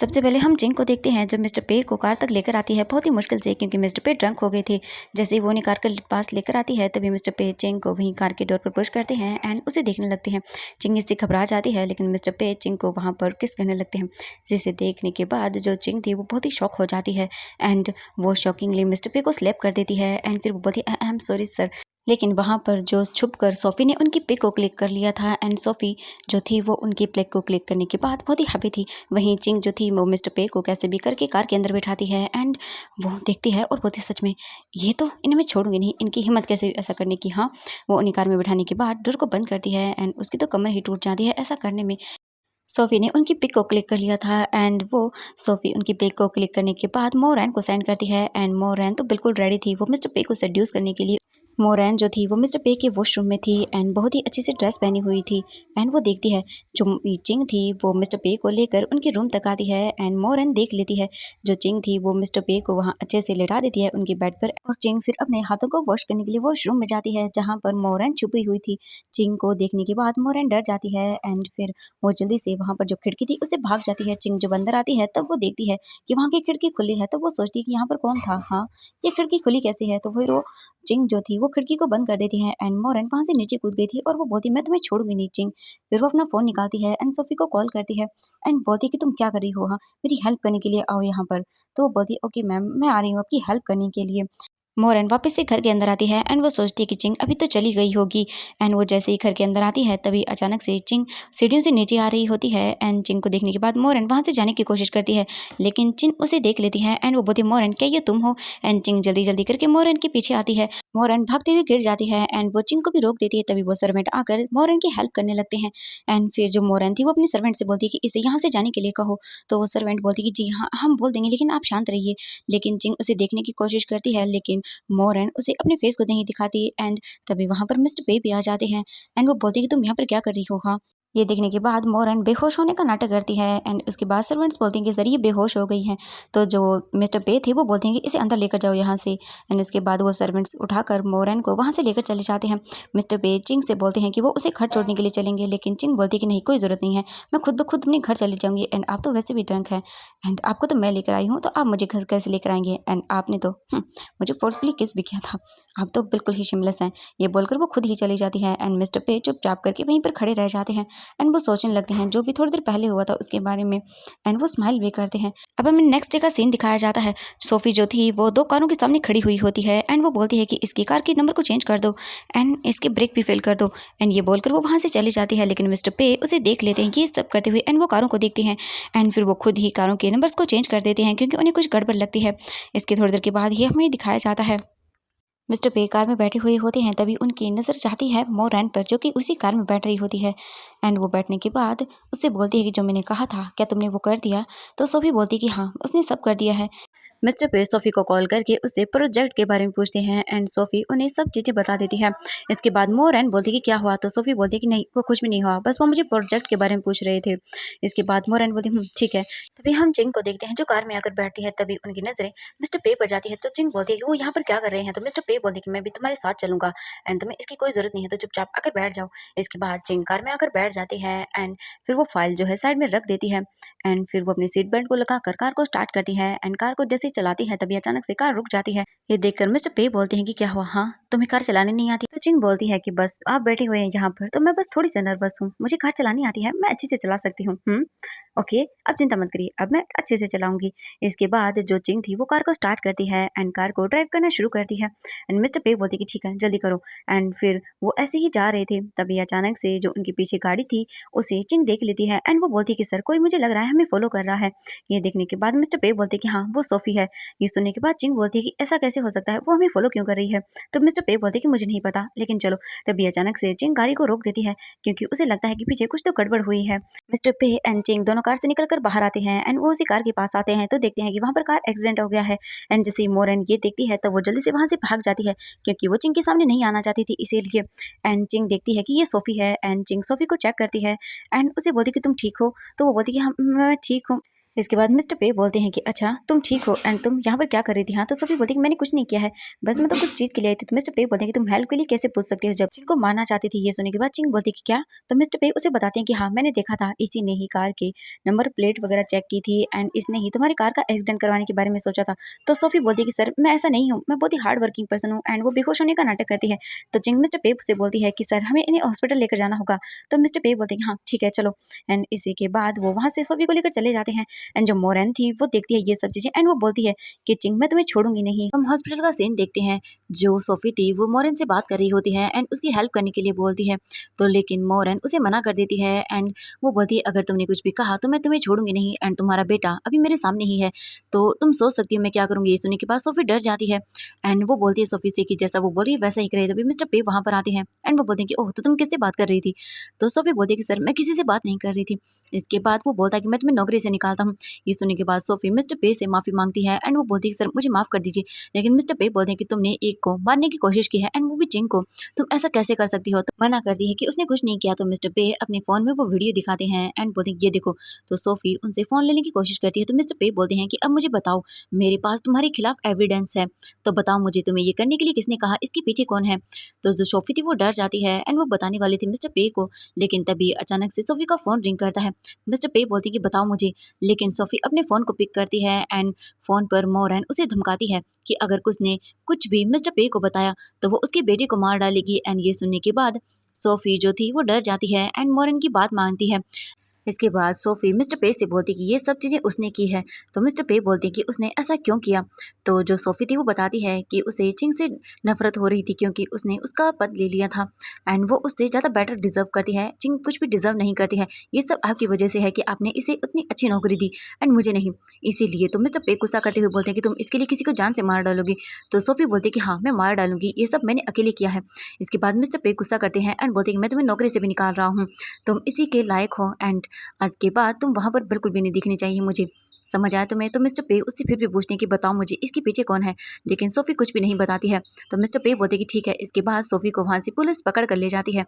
सबसे पहले हम चिंग को देखते हैं जब मिस्टर पे को कार तक लेकर आती है बहुत ही मुश्किल से, क्योंकि मिस्टर पे ड्रंक हो गए थे। जैसे ही वो उन्हें कार के पास लेकर आती है तभी मिस्टर पे चिंग को वहीं कार के डोर पर पुश करते हैं एंड उसे देखने लगते हैं। चिंग इससे घबरा जाती है, लेकिन मिस्टर पे चिंग को वहाँ पर किस करने लगते हैं, जिसे देखने के बाद जो चिंग थी वो बहुत ही शॉक हो जाती है एंड वो शॉकिंगली मिस्टर पे को स्लैप कर देती है एंड फिर वो बोलती है आई एम सॉरी सर। लेकिन वहाँ पर जो छुपकर सोफ़ी ने उनकी पिक को क्लिक कर लिया था एंड सोफ़ी जो थी वो उनकी पिक को क्लिक करने के बाद बहुत ही हैप्पी थी। वहीं चिंग जो थी वो मिस्टर पे को कैसे भी करके कार के अंदर बैठाती है एंड वो देखती है और बोलती है सच में ये तो इन्हें मैं छोड़ूंगी नहीं, इनकी हिम्मत कैसे ऐसा करने की। हाँ, वो उन्हें कार में बैठाने के बाद डोर को बंद करती है एंड उसकी तो कमर ही टूट जाती है ऐसा करने में। सोफ़ी ने उनकी पिक को क्लिक कर लिया था एंड वो सोफ़ी उनकी पिक को क्लिक करने के बाद मोरैन को सेंड करती है एंड मोरैन तो बिल्कुल रेडी थी वो मिस्टर पे को सेड्यूस करने के लिए। मोरैन जो थी वो मिस्टर पे के वॉशरूम में थी एंड बहुत ही अच्छी सी ड्रेस पहनी हुई थी एंड वो देखती है जो चिंग थी वो मिस्टर पे को लेकर उनके रूम तक आती है एंड मोरैन देख लेती है जो चिंग थी वो मिस्टर पे को वहाँ अच्छे से लेटा देती है उनके बेड पर और चिंग फिर अपने हाथों को वॉश करने के लिए वॉशरूम में जाती है जहाँ पर मोरैन छुपी हुई थी। चिंग को देखने के बाद मोरैन डर जाती है एंड फिर वो जल्दी से वहाँ पर जो खिड़की थी उससे भाग जाती है। चिंग जब अंदर आती है तब वो देखती है कि वहाँ की खिड़की खुली है, तो वो सोचती है कि यहाँ पर कौन था, हाँ ये खिड़की खुली कैसे है। तो फिर वो चिंग जो थी वो खिड़की को बंद कर देती है एंड मोरन वहां से नीचे कूद गई थी और वो बोलती मैं तुम्हें छोड़ूंगी नहीं चिंग। फिर वो अपना फोन निकालती है एंड सोफी को कॉल करती है एंड बोलती कि तुम क्या कर रही हो, हाँ मेरी हेल्प करने के लिए आओ यहाँ पर। तो वो बोलती ओके मैम मैं आ रही हूँ आपकी हेल्प करने के लिए। मोरन वापस से घर के अंदर आती है एंड वो सोचती है कि चिंग अभी तो चली गई होगी एंड वो जैसे ही घर के अंदर आती है तभी अचानक से चिंग सीढ़ियों से नीचे आ रही होती है एंड चिंग को देखने के बाद मोरन वहां से जाने की कोशिश करती है, लेकिन चिंग उसे देख लेती है एंड वो बोलती मोरन क्या ये तुम हो। एंड चिंग जल्दी जल्दी करके मोरन के पीछे आती है। मोरन भागते हुए गिर जाती है एंड वो चिंग को भी रोक देती है। तभी वो सर्वेंट आकर मोरन की हेल्प करने लगते हैं एंड फिर जो मोरन थी वो अपने सर्वेंट से बोलती है कि इसे यहाँ से जाने के लिए कहो। तो वो सर्वेंट बोलती है कि जी हाँ हम बोल देंगे, लेकिन आप शांत रहिए। लेकिन चिंग उसे देखने की कोशिश करती है, लेकिन मोरन उसे अपने फेस को नहीं दिखाती एंड तभी वहां पर मिस्टर पे भी आ जाते हैं एंड वो बोलते हैं कि तुम यहाँ पर क्या कर रही हो। हाँ, ये देखने के बाद मोरन बेहोश होने का नाटक करती है एंड उसके बाद सर्वेंट्स बोलते हैं कि सर ये बेहोश हो गई हैं। तो जो मिस्टर पे थे वो बोलते हैं कि इसे अंदर लेकर जाओ यहाँ से एंड उसके बाद वो सर्वेंट्स उठाकर मोरन को वहाँ से लेकर चले जाते हैं। मिस्टर पे चिंग से बोलते हैं कि वो उसे घर छोड़ने के लिए चलेंगे, लेकिन चिंग बोलती है कि नहीं कोई ज़रूरत नहीं है, मैं खुद ब खुद अपने घर चली जाऊंगी एंड आप तो वैसे भी ड्रंक है एंड आपको तो मैं लेकर आई हूँ तो आप मुझे घर कैसे लेकर आएंगे एंड आपने तो मुझे फोर्सफुली किस भी किया था, आप तो बिल्कुल ही शिमलेस हैं। ये बोलकर वो खुद ही चली जाती है एंड मिस्टर पे चुपचाप करके वहीं पर खड़े रह जाते हैं एंड वो सोचने लगते हैं जो भी थोड़ी देर पहले हुआ था उसके बारे में एंड वो स्माइल भी करते हैं। अब हमें नेक्स्ट डे का सीन दिखाया जाता है। सोफी जो थी वो दो कारों के सामने खड़ी हुई होती है एंड वो बोलती है कि इसकी कार के नंबर को चेंज कर दो एंड इसके ब्रेक भी फेल कर दो एंड ये बोलकर वो वहाँ से चली जाती है। लेकिन मिस्टर पे उसे देख लेते हैं ये सब करते हुए एंड वो कारों को देखते हैं एंड फिर वो खुद ही कारों के नंबर्स को चेंज कर देते हैं क्योंकि उन्हें कुछ गड़बड़ लगती है। इसके थोड़ी देर के बाद ये हमें दिखाया जाता है मिस्टर पे कार में बैठे हुए होते हैं, तभी उनकी नज़र जाती है मोरैन पर जो कि उसी कार में बैठ रही होती है एंड वो बैठने के बाद उससे बोलती है कि जो मैंने कहा था क्या तुमने वो कर दिया। तो सोफी बोलती है कि हाँ उसने सब कर दिया है। मिस्टर पे सोफी को कॉल करके उससे प्रोजेक्ट के बारे में पूछते हैं एंड सोफी उन्हें सब चीज़ें बता देती है। इसके बाद मोरैन बोलती है कि क्या हुआ, तो सोफी बोलती है कि नहीं वो कुछ भी नहीं हुआ, बस वो मुझे प्रोजेक्ट के बारे में पूछ रहे थे। इसके बाद मोरैन बोलती है ठीक है। तभी हम चिंग को देखते हैं जो कार में आकर बैठती है, तभी उनकी नज़रें मिस्टर पे पर जाती है। तो चिंग बोलती है कि वो यहाँ पर क्या कर रहे हैं, तो मिस्टर पे बोलते हैं कि मैं भी तुम्हारे साथ चलूंगा एंड तुम्हें इसकी कोई ज़रूरत नहीं है, तो चुपचाप आकर बैठ जाओ। इसके बाद चिंग कार में आकर बैठ जाती है एंड फिर वो फाइल जो है साइड में रख देती है एंड फिर वो अपनी सीट बेल्ट को लगाकर कार को स्टार्ट करती है एंड कार को जैसे ही चलाती है तभी अचानक से कार रुक जाती है। ये देखकर मिस्टर पे बोलते हैं कि क्या हुआ, हाँ तुम्हें कार चलाने नहीं आती। तो चिंग बोलती है कि बस आप बैठे हुए हैं यहाँ पर तो मैं बस थोड़ी सी नर्वस हूँ, मुझे कार चलानी आती है, मैं अच्छे से चला सकती हूँ। ओके अब चिंता मत करिए, अब मैं अच्छे से चलाऊंगी। इसके बाद जो चिंग थी वो कार को स्टार्ट करती है एंड कार को ड्राइव करना शुरू करती है एंड मिस्टर पे बोलती है कि ठीक है जल्दी करो एंड फिर वो ऐसे ही जा रहे थे तभी अचानक से जो उनके पीछे गाड़ी थी उसे चिंग देख लेती है एंड वो बोलती है कि सर कोई मुझे लग रहा है हमें फॉलो कर रहा है। ये देखने के बाद मिस्टर पे बोलते हैं कि हाँ वो सोफी है। ये सुनने के बाद चिंग बोलती है कि ऐसा कैसे हो सकता है, वो हमें फॉलो क्यों कर रही है। तो मिस्टर पे बोलते हैं कि मुझे नहीं पता, लेकिन चलो। तभी अचानक से चिंग गाड़ी को रोक देती है क्योंकि उसे लगता है कि पीछे कुछ तो गड़बड़ हुई है। मिस्टर पे एंड चिंग दोनों कार से निकलकर बाहर आते हैं एंड वो उसी कार के पास आते हैं तो देखते हैं कि वहाँ पर कार एक्सीडेंट हो गया है एंड जैसे ही मोरन ये देखती है तो वो जल्दी से वहाँ से भाग जाती है क्योंकि वो चिंग के सामने नहीं आना चाहती थी इसीलिए। एंड चिंग देखती है कि ये सोफी है एंड चिंग सोफी को चेक करती है एंड उसे बोलती कि तुम ठीक हो, तो वो बोलती कि हाँ मैं ठीक हूँ। इसके बाद मिस्टर पे बोलते हैं कि अच्छा तुम ठीक हो एंड तुम यहाँ पर क्या कर रही थी। हाँ तो सोफी बोलती है कि मैंने कुछ नहीं किया है, बस मैं तो कुछ चीज के लिए आई थी। तो मिस्टर पे बोलते हैं कि तुम हेल्प के लिए कैसे पूछ सकती हो जब चिंग को मारना चाहती थी। ये सुनने के बाद चिंग बोलती है कि क्या। तो मिस्टर पे उसे बताते हैं कि हाँ मैंने देखा था, इसी ने ही कार के नंबर प्लेट वगैरह चेक की थी एंड इसने ही तुम्हारी कार का एक्सीडेंट करवाने के बारे में सोचा था। तो सोफी बोलती है कि सर मैं ऐसा नहीं हूँ, मैं बहुत ही हार्ड वर्किंग पर्सन हूँ एंड वो बेहोश होने का नाटक करती है। तो चिंग मिस्टर पे से बोलती है कि सर हमें इन्हें हॉस्पिटल लेकर जाना होगा। तो मिस्टर पे बोलते हैं कि हाँ ठीक है चलो। एंड इसी के बाद वो वहां से सोफी को लेकर चले जाते हैं। एंड जो मोरन थी वो देखती है ये सब चीजें एंड वो बोलती है कि चिंग मैं तुम्हें छोड़ूंगी नहीं। हम हॉस्पिटल का सीन देखते हैं। जो सोफी थी वो मोरन से बात कर रही होती है एंड उसकी हेल्प करने के लिए बोलती है। तो लेकिन मोरन उसे मना कर देती है एंड वो बोलती है अगर तुमने कुछ भी कहा तो मैं तुम्हें छोड़ूंगी नहीं एंड तुम्हारा बेटा अभी मेरे सामने ही है, तो तुम सोच सकती हो मैं क्या करूंगी। ये सुनने के बाद सोफी डर जाती है एंड वो बोलती है सोफी से कि जैसा वो बोल रही है वैसा ही करे। तभी मिस्टर पे वहां पर आते हैं एंड वो बोलते हैं कि ओह तो तुम किससे बात कर रही थी। तो सोफी बोलती है कि सर मैं किसी से बात नहीं कर रही थी। इसके बाद वो बोलता है कि मैं तुम्हें नौकरी से निकालता हूँ। ये सुनने के बाद सोफी मिस्टर पे से माफी मांगती है एंड वो बोलती है कि सर मुझे माफ कर दीजिए। लेकिन मिस्टर पे बोलते हैं कि तुमने एक को मारने की कोशिश की है एंड वो भी चिंग को, तुम ऐसा कैसे कर सकती हो। तो मना करती है कि उसने कुछ नहीं किया। तो मिस्टर पे अपने फोन में वो वीडियो दिखाते हैं एंड बोलते हैं ये देखो। तो सोफी उनसे फोन लेने की कोशिश करती है। तो मिस्टर पे बोलते हैं कि अब मुझे बताओ, मेरे पास तुम्हारे खिलाफ एविडेंस है, तो बताओ मुझे तुम्हें ये करने के लिए किसने कहा, इसके पीछे कौन है। तो जो सोफी थी वो डर जाती है एंड वो बताने वाली थी मिस्टर पे को, लेकिन तभी अचानक से सोफी का फोन रिंग करता है। मिस्टर पे बोलती है कि बताओ मुझे, लेकिन सोफी अपने फोन को पिक करती है एंड फोन पर मोरन उसे धमकाती है कि अगर उसने कुछ भी मिस्टर पे को बताया तो वो उसकी बेटी को मार डालेगी। एंड ये सुनने के बाद सोफी जो थी वो डर जाती है एंड मोरन की बात मानती है। इसके बाद सोफी मिस्टर पे से बोलती कि ये सब चीजें उसने की है। तो मिस्टर पे बोलते कि उसने ऐसा क्यों किया। तो जो सोफी थी वो बताती है कि उसे चिंग से नफरत हो रही थी क्योंकि उसने उसका पद ले लिया था एंड वो उससे ज़्यादा बेटर डिजर्व करती है। चिंग कुछ भी डिजर्व नहीं करती है, ये सब आपकी वजह से है कि आपने इसे उतनी अच्छी नौकरी दी एंड मुझे नहीं। इसीलिए तो मिस्टर पे गुस्सा करते हुए बोलते हैं कि तुम इसके लिए किसी को जान से मार डालोगी। तो सोफी बोलती है कि हाँ मैं मार डालूंगी, ये सब मैंने अकेले किया है। इसके बाद मिस्टर पे गुस्सा करते हैं एंड बोलते हैं कि मैं तुम्हें नौकरी से भी निकाल रहा हूँ, तुम इसी के लायक हो एंड आज के बाद तुम वहां पर बिल्कुल भी नहीं दिखनी चाहिए मुझे। समझ आया तुम्हें। तो मिस्टर पे उससे फिर भी पूछते हैं कि बताओ मुझे इसके पीछे कौन है, लेकिन सोफी कुछ भी नहीं बताती है। तो मिस्टर पे बोलते हैं कि ठीक है। इसके बाद सोफी को वहां से पुलिस पकड़ कर ले जाती है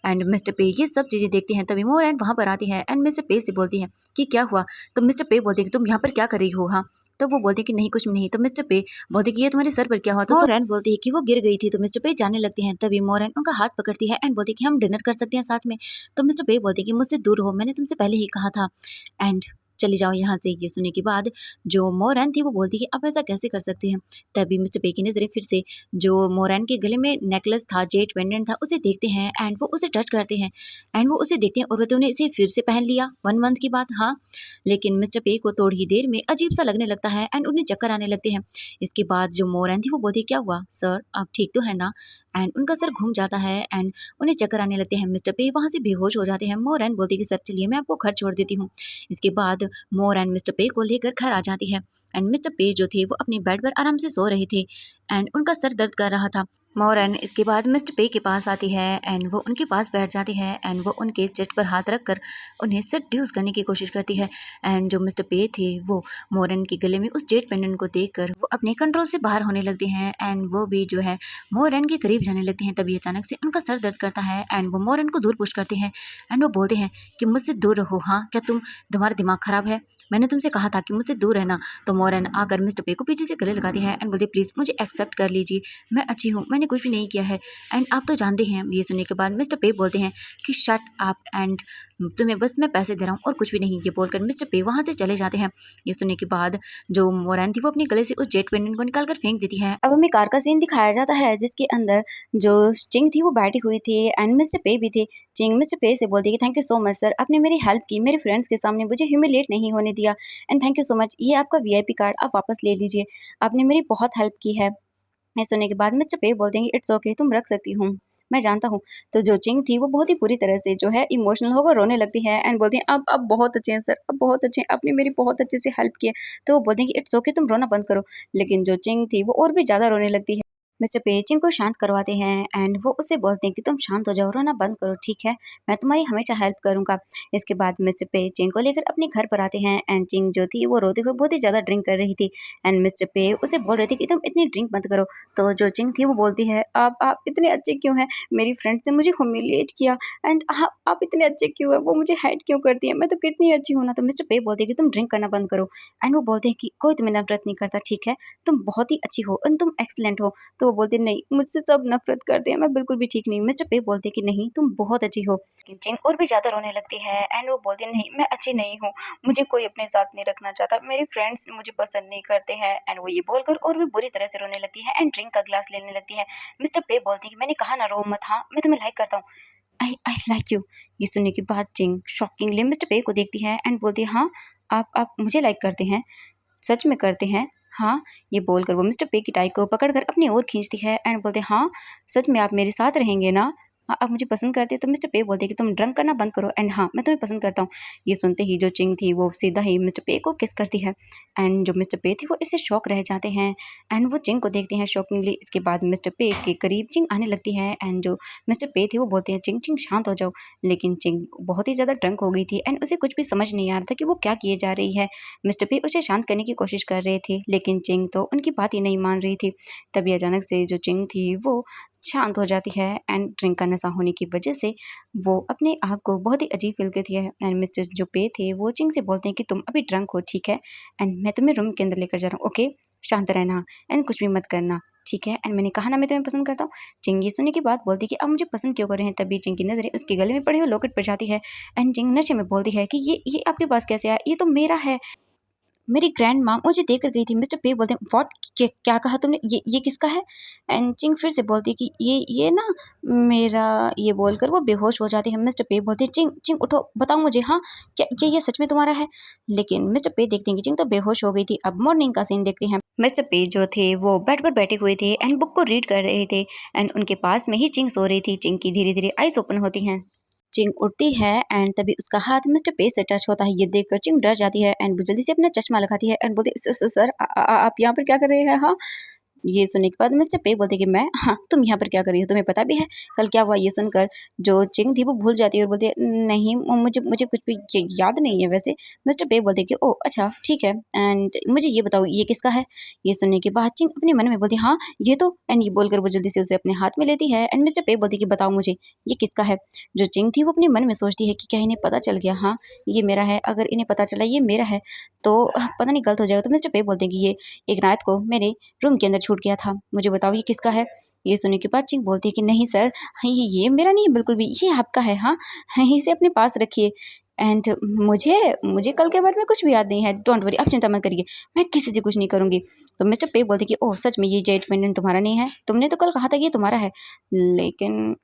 एंड मिस्टर पे ये सब चीजें देखती हैं। तभी मोरन वहां पर आती है एंड मिस्टर पे से बोलती है कि क्या हुआ। तो मिस्टर पे बोलते हैं कि तुम यहाँ पर क्या कर रही हो। हाँ तो वो बोलते हैं कि नहीं कुछ भी नहीं। तो मिस्टर पे बोलते हैं कि ये तुम्हारे सर पर क्या हुआ। तो मोरन बोलती है कि वो गिर गई थी। तो मिस्टर पे जाने लगती हैं। तभी मोरन उनका हाथ पकड़ती है एंड बोलती है कि हम डिनर कर सकते हैं साथ में। तो मिस्टर पे बोलते हैं कि मुझसे दूर हो, मैंने तुमसे पहले ही कहा था एंड चली जाओ यहाँ से। ये सुनने के बाद जो मोरन थी वो बोलती है कि आप ऐसा कैसे कर सकते हैं। तभी मिस्टर पे की नजरें फिर से जो मोरन के गले में नेकलेस था, जेट पेंडेंट था, उसे देखते हैं एंड वो उसे टच करते हैं एंड वो उसे देखते हैं और बोलते उन्हें इसे फिर से पहन लिया 1 मंथ की बात। हाँ लेकिन मिस्टर पे को थोड़ी ही देर में अजीब सा लगने लगता है एंड उन्हें चक्कर आने लगते हैं। इसके बाद जो मोरन थी वो बोलती है क्या हुआ सर, आप ठीक तो है ना। एंड उनका सर घूम जाता है एंड उन्हें चक्कर आने लगते हैं। मिस्टर पे वहां से बेहोश हो जाते हैं। मोरन बोलती है कि सर चलिए मैं आपको घर छोड़ देती हूँ। इसके बाद मोरन मिस्टर पे को लेकर घर आ जाती है एंड मिस्टर पे जो थे वो अपने बेड पर आराम से सो रहे थे एंड उनका सर दर्द कर रहा था। मोरन इसके बाद मिस्टर पे के पास आती है एंड वो उनके पास बैठ जाती है एंड वो उनके चेस्ट पर हाथ रखकर उन्हें सेड्यूस करने की कोशिश करती है। एंड जो मिस्टर पे थे वो मोरन के गले में उस जेट पेंडेंट को देखकर वो अपने कंट्रोल से बाहर होने लगते हैं एंड वो भी जो है मोरन के करीब जाने लगते हैं। तभी अचानक से उनका सर दर्द करता है एंड वो मोरन को दूर पुश करते हैं एंड वो बोलते हैं कि मुझसे दूर रहो। हाँ क्या तुम्हारा दिमाग खराब है, मैंने तुमसे कहा था कि मुझसे दूर रहना। तो मोरन आकर मिस्टर पे को पीछे से गले लगाती है एंड बोलती प्लीज मुझे एक्सेप्ट कर लीजिए, मैं अच्छी हूँ, मैंने कुछ भी नहीं किया है एंड आप तो जानते हैं। ये सुनने के बाद मिस्टर पे बोलते हैं कि शट अप एंड तुम्हें बस मैं पैसे दे रहा हूँ और कुछ भी नहीं। ये बोलकर मिस्टर पे वहां से चले जाते हैं। ये सुनने के बाद जो मोरन थी वो अपने गले से उस जेट पेंडेंट को निकाल कर फेंक देती है। अब हमें कार का सीन दिखाया जाता है जिसके अंदर जो चिंग थी वो बैठी हुई थी एंड मिस्टर पे भी थे। चिंग मिस्टर पे से बोलती है कि thank you so much sir, आपने मेरी हेल्प की, मेरे फ्रेंड्स के सामने मुझे ह्यूमिलेट नहीं होने दिया and thank you so much, ये आपका वीआईपी कार्ड आप वापस ले लीजिए, आपने मेरी बहुत हेल्प की है। ये सुनने के बाद मिस्टर पे बोलते हैं कि इट्स ओके, तुम रख सकती हूँ, मैं जानता हूँ। तो जो चिंग थी वो बहुत ही पूरी तरह से जो है इमोशनल होकर रोने लगती है एंड बोलती है अब बहुत अच्छे हैं सर, अब बहुत अच्छे हैं, आपने मेरी बहुत अच्छे से हेल्प की है। तो वो बोलते हैं कि इट्स ओके, तुम रोना बंद करो। लेकिन जो चिंग थी वो और भी ज़्यादा रोने लगती है। मिस्टर पे चिंग को शांत करवाते हैं एंड वो उससे बोलते हैं कि तुम शांत हो जाओ, रोना बंद करो, ठीक है, मैं तुम्हारी हमेशा हेल्प करूंगा। इसके बाद मिस्टर पे चिंग को लेकर अपने घर पर आते हैं एंड चिंग जो थी वो रोते हुए बहुत ही ज़्यादा ड्रिंक कर रही थी एंड मिस्टर पे उसे बोल रहे थे कि तुम इतनी ड्रिंक मत करो। तो जो चिंग थी वो बोलती है, आप इतने अच्छे क्यों हैं, मेरी फ्रेंड से मुझे ह्यूमिलिएट किया एंड आप इतने अच्छे क्यों हैं, वो मुझे हेट क्यों करती है, मैं तो कितनी अच्छी हूँ ना। तो मिस्टर पे बोलते हैं कि तुम ड्रिंक करना बंद करो एंड वो बोलते हैं कि कोई तुम्हें नफरत नहीं करता, ठीक है, तुम बहुत ही अच्छी हो और तुम एक्सीलेंट हो। तो वो बोलते नहीं, मुझसे सब नफरत करते हैं, मैं बिल्कुल भी ठीक नहीं। मिस्टर पे बोलते कि नहीं, तुम बहुत अच्छी हो। लेकिन चिंग और भी ज्यादा रोने लगती है एंड वो बोलती नहीं, मैं अच्छी नहीं हूँ, मुझे कोई अपने साथ नहीं रखना चाहता, मेरे फ्रेंड्स मुझे पसंद नहीं करते हैं एंड वो ये बोलकर और भी बुरी तरह से रोने लगती है एंड ड्रिंक का ग्लास लेने लगती है। मिस्टर पे बोलती है कि मैंने कहा ना रो मत, हाँ मैं तुम्हें लाइक करता हूँ, आई लाइक यू। ये सुनने के बाद चिंग शॉकिंगली मिस्टर पे को देखती है एंड बोलती है, हाँ आप मुझे लाइक करते हैं, सच में करते हैं, हाँ। ये बोलकर वो मिस्टर पे की टाई को पकड़कर अपनी ओर खींचती है एंड बोलते हैं, हाँ सच में आप मेरे साथ रहेंगे ना, हाँ आप मुझे पसंद करते हैं। तो मिस्टर पे बोलते हैं कि तुम ड्रंक करना बंद करो एंड हाँ मैं तुम्हें पसंद करता हूँ। ये सुनते ही जो चिंग थी वो सीधा ही मिस्टर पे को किस करती है एंड जो मिस्टर पे थी वो इससे शॉक रह जाते हैं एंड वो चिंग को देखते हैं शॉकिंगली। इसके बाद मिस्टर पे के करीब चिंग आने लगती है एंड जो मिस्टर पे थे वो बोलते हैं, चिंग चिंग शांत हो जाओ। लेकिन चिंग बहुत ही ज़्यादा ड्रंक हो गई थी एंड उसे कुछ भी समझ नहीं आ रहा था कि वो क्या किए जा रही है। मिस्टर पे उसे शांत करने की कोशिश कर रहे थे लेकिन चिंग तो उनकी बात ही नहीं मान रही थी। तभी अचानक से जो चिंग थी वो शांत हो जाती है एंड ड्रिंक का नशा होने की वजह से वो अपने आप को बहुत ही अजीब फील करती है एंड मिस्टर जो पे थे वो चिंग से बोलते हैं कि तुम अभी ड्रंक हो, ठीक है, एंड मैं तुम्हें रूम के अंदर लेकर जा रहा हूँ, ओके, शांत रहना एंड कुछ भी मत करना, ठीक है, एंड मैंने कहा ना मैं तुम्हें पसंद करता हूँ। चिंग ये सुनने की बात बोलती है कि अब मुझे पसंद क्यों कर रहे हैं। तभी चिंग की नज़रें उसके गले में पड़े हुए लॉकेट पर जाती है एंड चिंग नशे में बोलती है कि ये आपके पास कैसे आया, ये तो मेरा है, मेरी ग्रैंड माँ मुझे देकर गई थी। मिस्टर पे बोलते हैं, व्हाट, क्या कहा तुमने, ये किसका है। एंड चिंग फिर से बोलती है कि ये ना मेरा। ये बोलकर वो बेहोश हो जाती है। मिस्टर पे बोलते हैं, चिंग चिंग उठो, बताओ मुझे, हाँ क्या ये सच में तुम्हारा है। लेकिन मिस्टर पे देखते हैं कि चिंग तो बेहोश हो गई थी। अब मॉर्निंग का सीन देखते हैं। मिस्टर पे जो थे वो बेड पर बैठे हुए थे एंड बुक को रीड कर रहे थे एंड उनके पास में ही चिंग सो रही थी। चिंग की धीरे धीरे आइज ओपन होती हैं। चिंग उठती है एंड तभी उसका हाथ मिस्टर पे से टच होता है। ये देखकर चिंग डर जाती है एंड वो जल्दी से अपना चश्मा लगाती है एंड बोलती है, सर आप यहाँ पर क्या कर रहे हैं, हाँ। ये सुनने के बाद मिस्टर पे बोलते कि मैं, हाँ तुम यहाँ पर क्या कर रही हो, तुम्हें पता भी है कल क्या हुआ। ये सुनकर जो चिंग थी वो भूल जाती है और बोलती है, नहीं मुझे मुझे कुछ भी याद नहीं है वैसे। मिस्टर पे बोलते कि ओ अच्छा ठीक है एंड मुझे ये बताओ ये किसका है। ये सुनने के बाद चिंग अपने मन में बोलती हाँ ये तो, एंड ये बोलकर वो जल्दी से उसे अपने हाथ में लेती है एंड मिस्टर पे बोलती कि बताओ मुझे ये किसका है। जो चिंग थी वो अपने मन में सोचती है कि क्या इन्हें पता चल गया, हाँ ये मेरा है, अगर इन्हें पता चला ये मेरा है तो पता नहीं गलत हो जाएगा। तो मिस्टर पे बोलते हैं कि ये एक रात को मेरे रूम के अंदर छूट गया था, मुझे बताओ ये किसका है। ये सुनने के बाद चिंग बोलती है कि नहीं सर, ये मेरा नहीं है बिल्कुल भी, ये आपका है, हाँ इसे अपने पास रखिए एंड मुझे मुझे कल के बारे में कुछ भी याद नहीं है, डोंट वरी, आप चिंता मत करिए, मैं किसी से कुछ नहीं करूँगी। तो मिस्टर पे बोलते कि ओह सच में ये जेट पेंडेंट तुम्हारा नहीं है, तुमने तो कल कहा था कि ये तुम्हारा है, लेकिन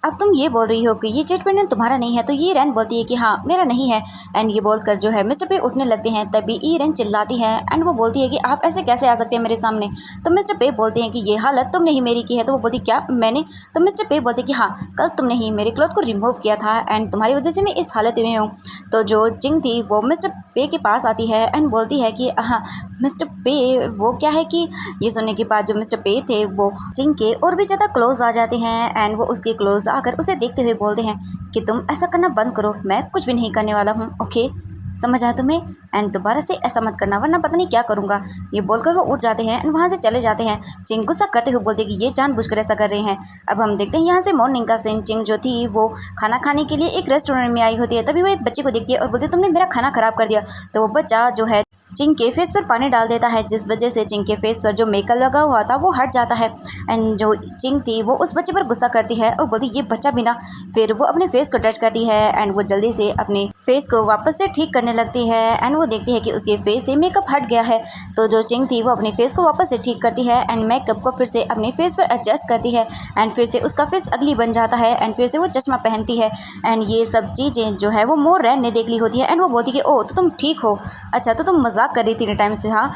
अब तुम ये बोल रही हो कि ये जेट पेंडेंट तुम्हारा नहीं है। तो ये रैन बोलती है कि हाँ मेरा नहीं है एंड ये बोलकर जो है मिस्टर पे उठने लगते हैं। तभी ई रैन चिल्लाती है एंड वो बोलती है कि आप ऐसे कैसे आ सकते हैं मेरे सामने। तो मिस्टर पे बोलते हैं कि ये हालत तुमने ही मेरी की है। तो वो बोलती क्या मैंने। तो मिस्टर पे बोलते कि हाँ कल तुमने ही मेरे क्लॉथ को रिमूव किया था एंड तुम्हारी वजह से मैं इस हालत में हूँ। तो जो चिंग थी वो मिस्टर पे के पास आती है एंड बोलती है कि हाँ मिस्टर पे वो क्या है कि। ये सुनने के बाद जो मिस्टर पे थे वो चिंग के और भी ज़्यादा क्लोज आ जाते हैं एंड वो उसके क्लोज आकर उसे देखते हुए बोलते हैं कि तुम ऐसा करना बंद करो, मैं कुछ भी नहीं करने वाला हूँ, ओके समझ आया तुम्हें, एंड दोबारा से ऐसा मत करना वरना पता नहीं क्या करूँगा। ये बोलकर वो उठ जाते हैं एंड वहाँ से चले जाते हैं। चिंग गुस्सा करते हुए बोलते कि ये जानबूझकर ऐसा कर रहे हैं। अब हम देखते हैं यहाँ से मॉर्निंग का सीन। चिंग जो थी वो खाना खाने के लिए एक रेस्टोरेंट में आई होती है। तभी वो एक बच्चे को देखती है और बोलती है तुमने मेरा खाना खराब कर दिया। तो वो बच्चा जो है चिंग के फेस पर पानी डाल देता है जिस वजह से चिंग के फेस पर जो मेकअप लगा हुआ था वो हट जाता है एंड जो चिंग थी वो उस बच्चे पर गुस्सा करती है और बोलती ये बच्चा भी ना। फिर वो अपने फेस को टच करती है एंड वो जल्दी से अपने फेस को वापस से ठीक करने लगती है एंड वो देखती है कि उसके फेस से मेकअप हट गया है। तो जो चिंग थी वो अपने फेस को वापस से ठीक करती है एंड मेकअप को फिर से अपने फेस पर एडजस्ट करती है एंड फिर से उसका फेस अगली बन जाता है एंड फिर से वो चश्मा पहनती है एंड ये सब चीज़ें जो है वो मोर ने देख ली होती है एंड वो बोलती है कि ओ तो तुम ठीक हो, अच्छा तो तुम मजाक कर रही थी इतने टाइम से, हाँ।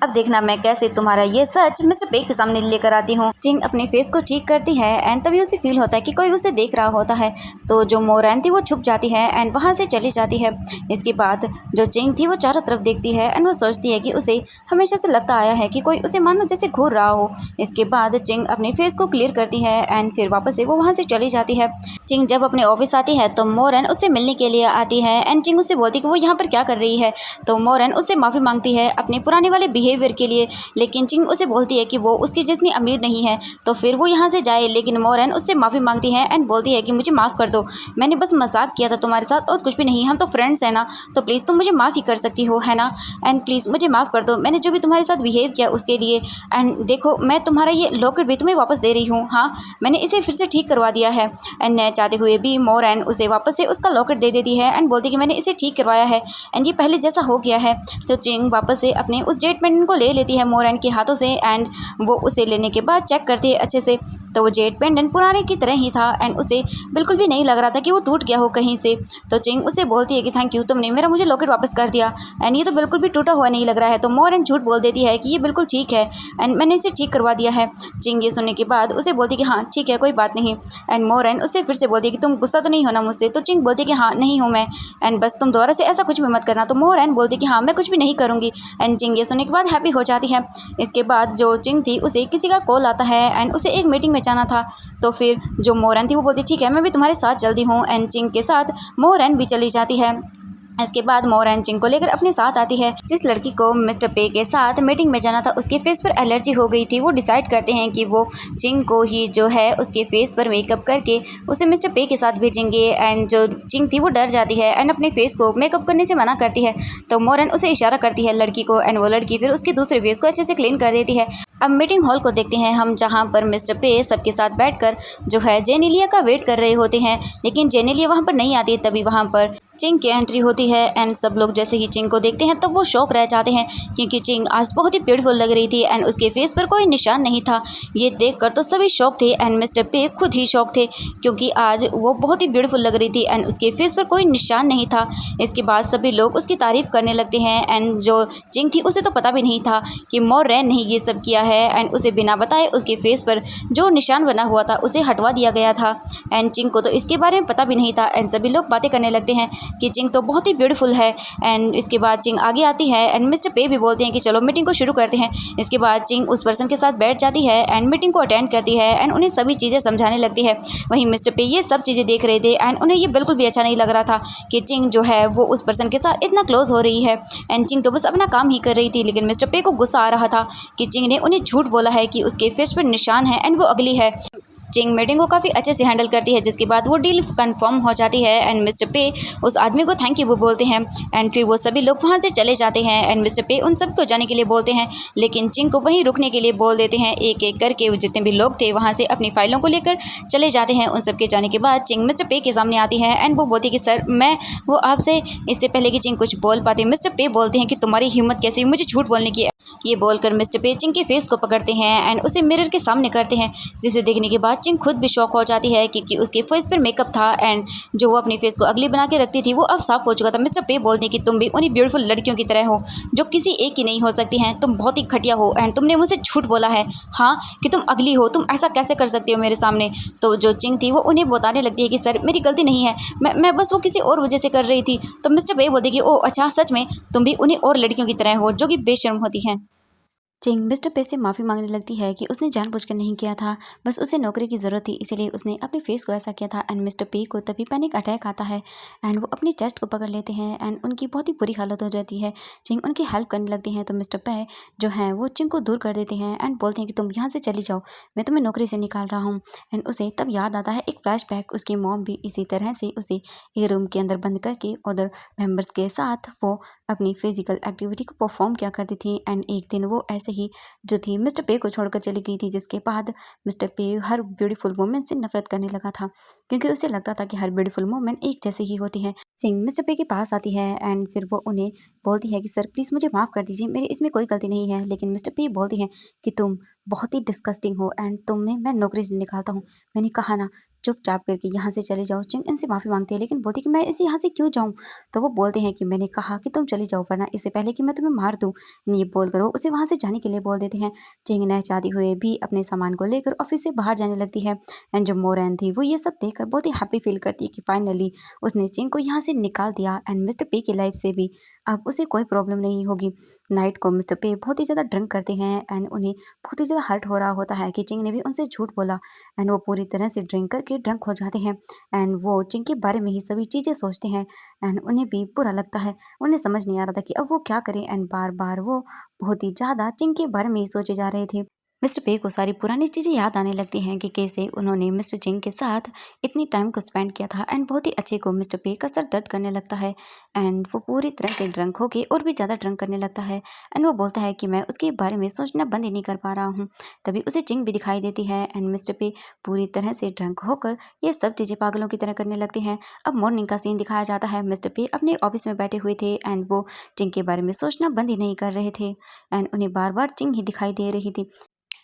अब देखना मैं कैसे तुम्हारा ये सच मिस्टर पे के सामने लेकर आती हूँ। चिंग अपने फेस को ठीक करती है एंड तभी उसे फील होता है कि कोई उसे देख रहा होता है। तो जो मोरैन थी वो छुप जाती है एंड वहाँ से चली जाती है। इसके बाद जो चिंग थी वो चारों तरफ देखती है एंड वो सोचती है कि उसे हमेशा से लगता आया है कि कोई उसे मानो जैसे घूर रहा हो। इसके बाद चिंग अपने फेस को क्लियर करती है एंड फिर वापस से वो वहाँ से चली जाती है। चिंग जब अपने ऑफिस आती है तो मोरन उससे मिलने के लिए आती है एंड चिंग उससे बोलती है कि वो यहाँ पर क्या कर रही है। तो मोरन उससे माफ़ी मांगती है अपने पुराने वाले बिहेवियर के लिए, लेकिन चिंग उसे बोलती है कि वो उसकी जितनी अमीर नहीं है तो फिर वो यहाँ से जाए। लेकिन मोरन उससे माफ़ी मांगती है एंड बोलती है कि मुझे माफ़ कर दो, मैंने बस मजाक किया था तुम्हारे साथ और कुछ भी नहीं, हम तो फ्रेंड्स हैं ना, तो प्लीज़ तुम मुझे माफ़ ही कर सकती हो, है ना, एंड प्लीज़ मुझे माफ़ कर दो मैंने जो भी तुम्हारे साथ बिहेव किया उसके लिए। एंड देखो मैं तुम्हारा ये लॉकेट भी तुम्हें वापस दे रही हूँ, हाँ मैंने इसे फिर से ठीक करवा दिया है। एंड न चाहते हुए भी मोरन उसे वापस से उसका लॉकेट दे देती है एंड बोलती है कि मैंने इसे ठीक करवाया है एंड ये पहले जैसा हो गया है। तो चिंग वापस से अपने उस जेट पेंडेंट को ले लेती है मोरन के हाथों से एंड वो उसे लेने के बाद चेक करती है अच्छे से। तो वो जेट पेंडेंट पुराने की तरह ही था एंड उसे बिल्कुल भी नहीं लग रहा था कि वो टूट गया हो कहीं से। तो चिंग उसे बोलती है कि थैंक यू, तुमने मेरा मुझे लॉकेट वापस कर दिया एंड ये तो बिल्कुल भी टूटा हुआ नहीं लग रहा है। तो मोरन झूठ बोल देती है कि ये बिल्कुल ठीक है एंड मैंने इसे ठीक करवा दिया है। चिंग ये सुनने के बाद उसे बोलती है कि हाँ ठीक है कोई बात नहीं। एंड मोरन उससे फिर से बोलती है कि तुम गुस्सा तो नहीं होना मुझसे। तो चिंग बोलती है कि हाँ नहीं हूँ मैं एंड बस तुम दोबारा से ऐसा कुछ भी मत करना। तो मोरन बोलती है कि हाँ मैं कुछ भी नहीं करूँगी एंड चिंग ये सुनने के बाद हैप्पी हो जाती है। इसके बाद जो चिंग थी उसे किसी का कॉल आता है एंड उसे एक मीटिंग में जाना था। तो फिर जो मोरन थी वो बोलती ठीक है मैं भी तुम्हारे साथ चलती हूँ एंड चिंग के साथ मोरन भी चली जाती है। इसके बाद मोरन चिंग को लेकर अपने साथ आती है। जिस लड़की को मिस्टर पे के साथ मीटिंग में जाना था उसके फेस पर एलर्जी हो गई थी। वो डिसाइड करते हैं कि वो चिंग को ही जो है उसके फेस पर मेकअप करके उसे मिस्टर पे के साथ भेजेंगे। एंड जो चिंग थी वो डर जाती है एंड अपने फेस को मेकअप करने से मना करती है। तो मोरन उसे इशारा करती है लड़की को एंड वो लड़की फिर उसके दूसरे फेस को अच्छे से क्लीन कर देती है। अब मीटिंग हॉल को देखते हैं हम, जहाँ पर मिस्टर पे सबके साथ बैठकर जो है जेनेलिया का वेट कर रहे होते हैं। लेकिन जेनेलिया वहाँ पर नहीं आती, तभी वहाँ पर चिंग की एंट्री होती है एंड सब लोग जैसे ही चिंग को देखते हैं तब वो शौक रह जाते हैं क्योंकि चिंग आज बहुत ही ब्यूटीफुल लग रही थी एंड उसके फेस पर कोई निशान नहीं था। ये देखकर तो सभी शौक थे एंड मिस्टर पे खुद ही शौक थे क्योंकि आज वो बहुत ही ब्यूटीफुल लग रही थी एंड उसके फेस पर कोई निशान नहीं था। इसके बाद सभी लोग उसकी तारीफ करने लगते हैं एंड जो चिंग थी उसे तो पता भी नहीं था कि मोरन ने ये सब किया है एंड उसे बिना बताए उसके फेस पर जो निशान बना हुआ था उसे हटवा दिया गया था। एंड चिंग को तो इसके बारे में पता भी नहीं था एंड सभी लोग बातें करने लगते हैं कि चिंग तो बहुत ही ब्यूटीफुल है। एंड इसके बाद चिंग आगे आती है एंड मिस्टर पे भी बोलते हैं कि चलो मीटिंग को शुरू करते हैं। इसके बाद चिंग उस पर्सन के साथ बैठ जाती है एंड मीटिंग को अटेंड करती है एंड उन्हें सभी चीज़ें समझाने लगती है। वहीं मिस्टर पे ये सब चीज़ें देख रहे थे एंड उन्हें ये बिल्कुल भी अच्छा नहीं लग रहा था कि चिंग जो है वो उस पर्सन के साथ इतना क्लोज हो रही है एंड चिंग तो बस अपना काम ही कर रही थी। लेकिन मिस्टर पे को गुस्सा आ रहा था कि चिंग ने उन्हें झूठ बोला है कि उसके फेस पर निशान है एंड वो अगली है। चिंग मीटिंग को काफ़ी अच्छे से हैंडल करती है जिसके बाद वो डील कंफर्म हो जाती है एंड मिस्टर पे उस आदमी को थैंक यू वो बोलते हैं एंड फिर वो सभी लोग वहाँ से चले जाते हैं एंड मिस्टर पे उन सबको जाने के लिए बोलते हैं। लेकिन चिंग को वहीं रुकने के लिए बोल देते हैं। एक एक करके वो जितने भी लोग थे वहाँ से अपनी फाइलों को लेकर चले जाते हैं। उन सबके जाने के बाद चिंग मिस्टर पे के सामने आती है एंड वो बोलती है कि सर मैं वो आपसे इससे पहले कि चिंग कुछ बोल पाते मिस्टर पे बोलते हैं कि तुम्हारी हिम्मत कैसे हुई मुझे झूठ बोलने की। ये बोलकर मिस्टर पे चिंग के फेस को पकड़ते हैं एंड उसे मिरर के सामने करते हैं जिसे देखने के बाद चिंग खुद भी शॉक हो जाती है क्योंकि उसके फेस पर मेकअप था एंड जो वो अपनी फेस को अगली बना के रखती थी वो अब साफ हो चुका था। मिस्टर पे बोलते हैं कि तुम भी उन्हीं ब्यूटीफुल लड़कियों की तरह हो जो किसी एक की नहीं हो सकती हैं, तुम बहुत ही घटिया हो एंड तुमने मुझसे झूठ बोला है हाँ कि तुम अगली हो, तुम ऐसा कैसे कर सकती हो मेरे सामने। तो जो चिंग थी वो उन्हें बताने लगती है कि सर मेरी गलती नहीं है, मैं बस वो किसी और वजह से कर रही थी। तो मिस्टर पे बोलते कि ओ अच्छा सच में तुम भी उन्हीं और लड़कियों की तरह हो जो कि बेशर्म होती हैं। चिंग मिस्टर पे से माफ़ी मांगने लगती है कि उसने जानबूझकर नहीं किया था, बस उसे नौकरी की ज़रूरत थी इसीलिए उसने अपने फेस को ऐसा किया था। एंड मिस्टर पे को तभी पैनिक अटैक आता है एंड वो अपनी चेस्ट को पकड़ लेते हैं एंड उनकी बहुत ही बुरी हालत हो जाती है। चिंग उनकी हेल्प करने लगती हैं तो मिस्टर पे जो है वो चिंग को दूर कर देते हैं एंड बोलते हैं कि तुम यहाँ से चली जाओ, मैं तुम्हें नौकरी से निकाल रहा हूँ। एंड उसे तब याद आता है एक फ्लैशबैक, उसकी मॉम भी इसी तरह से उसे एक रूम के अंदर बंद करके अदर मेंबर्स के साथ वो अपनी फिजिकल एक्टिविटी को परफॉर्म किया करती थी। एंड एक दिन वो ऐसे ही जो थी मिस्टर पे को छोड़कर चली गई थी जिसके बाद मिस्टर पे हर ब्यूटीफुल वुमेन से नफरत करने लगा था क्योंकि उसे लगता था कि हर ब्यूटीफुल वुमेन एक जैसी ही होती है। चिंग मिस्टर पे के पास आती है एंड फिर वो उन्हें बोलती है कि सर प्लीज़ मुझे माफ़ कर दीजिए, मेरी इसमें कोई गलती नहीं है। लेकिन मिस्टर पे बोलती है कि तुम बहुत ही डिस्गस्टिंग हो एंड तुम्हें मैं नौकरी से निकालता हूँ, मैंने कहा ना चुपचाप करके यहाँ से चले जाओ। चिंग इनसे माफ़ी माँगती है लेकिन बोलती है कि मैं इसे यहाँ से क्यों जाऊँ? तो वो बोलते हैं कि मैंने कहा कि तुम चली जाओ वरना इससे पहले कि मैं तुम्हें मार दूँ। ये बोलकर वो उसे वहाँ से जाने के लिए बोल देते हैं। चिंग न चाहते हुए भी अपने सामान को लेकर ऑफ़िस से बाहर जाने लगती है। एंड जो मोरैन थी वो ये सब देखकर बहुत ही हैप्पी फ़ील करती है कि फाइनली उसने चिंग को यहाँ से निकाल दिया एंड मिस्टर पे की लाइफ़ से भी अब उसे कोई प्रॉब्लम नहीं होगी। नाइट को मिस्टर पे बहुत ही ज़्यादा ड्रिंक करते हैं एंड उन्हें बहुत ही ज़्यादा हर्ट हो रहा होता है कि चिंग ने भी उनसे झूठ बोला एंड वो पूरी तरह से ड्रिंक करके ड्रंक हो जाते हैं एंड वो चिंग के बारे में ही सभी चीज़ें सोचते हैं एंड उन्हें भी बुरा लगता है। उन्हें समझ नहीं आ रहा था कि अब वो क्या करें एंड बार-बार वो बहुत ही ज़्यादा चिंग के बारे में ही सोचे जा रहे थे। मिस्टर पे को सारी पुरानी चीज़ें याद आने लगती हैं कि कैसे उन्होंने मिस्टर चिंग के साथ इतनी टाइम को स्पेंड किया था एंड बहुत ही अच्छे को मिस्टर पे का सर दर्द करने लगता है एंड वो पूरी तरह से ड्रंक होके और भी ज़्यादा ड्रंक करने लगता है एंड वो बोलता है कि मैं उसके बारे में सोचना बंद ही नहीं कर पा रहा हूँ। तभी उसे चिंग भी दिखाई देती है एंड मिस्टर पे पूरी तरह से ड्रंक होकर ये सब चीज़ें पागलों की तरह करने लगते हैं। अब मॉर्निंग का सीन दिखाया जाता है। मिस्टर पे अपने ऑफिस में बैठे हुए थे एंड वो चिंग के बारे में सोचना बंद ही नहीं कर रहे थे एंड उन्हें बार बार चिंग ही दिखाई दे रही थी।